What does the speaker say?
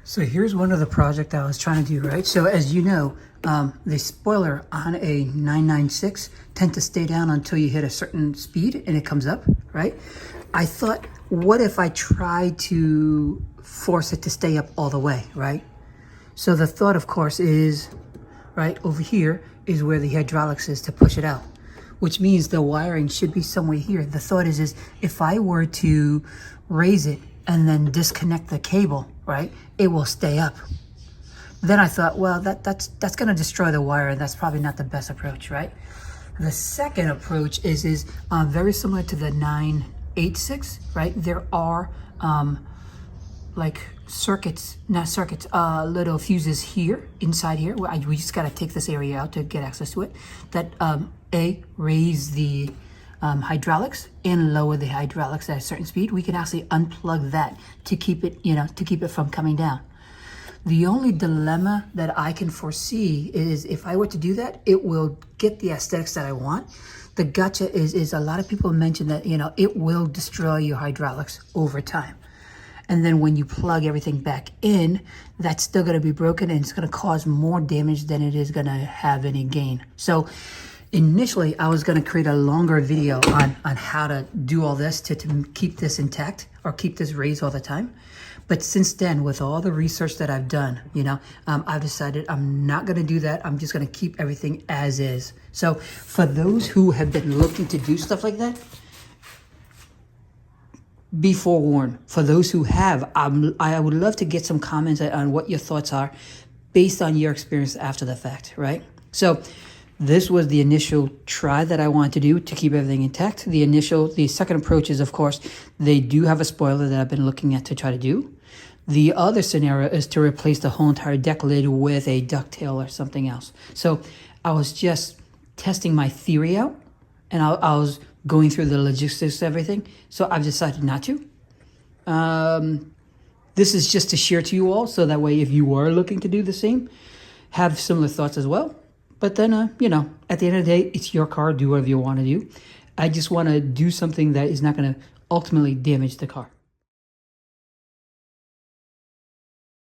So here's one of the project I was trying to do, right? So as you know, the spoiler on a 996 tend to stay down until you hit a certain speed and it comes up, right? I thought, what if I try to force it to stay up all the way, right? So the thought, of course, is, right, over here is where the hydraulics is to push it out, which means the wiring should be somewhere here. The thought is if I were to raise it and then disconnect the cable, right, it will stay up. Then I thought, well, that's going to destroy the wire, and that's probably not the best approach, right? The second approach is very similar to the 986, right? There are like circuits, not circuits, little fuses here, inside here. We just got to take this area out to get access to it. That raise the hydraulics and lower the hydraulics at a certain speed. We can actually unplug that to keep it, to keep it from coming down. The only dilemma that I can foresee is if I were to do that, it will get the aesthetics that I want. The gotcha is a lot of people mention that, it will destroy your hydraulics over time. And then when you plug everything back in, that's still going to be broken and it's going to cause more damage than it is going to have any gain. So initially, I was going to create a longer video on how to do all this to keep this intact or keep this raised all the time. But since then, with all the research that I've done, I've decided I'm not going to do that. I'm just going to keep everything as is. So for those who have been looking to do stuff like that, be forewarned. For those who have, I would love to get some comments on what your thoughts are based on your experience after the fact, right? So this was the initial try that I wanted to do to keep everything intact. The second approach is, of course, they do have a spoiler that I've been looking at to try to do. The other scenario is to replace the whole entire deck lid with a ducktail or something else. So I was just testing my theory out, and I was going through the logistics of everything. So I've decided not to. This is just to share to you all, so that way if you are looking to do the same, have similar thoughts as well. But then, at the end of the day, it's your car. Do whatever you want to do. I just want to do something that is not going to ultimately damage the car.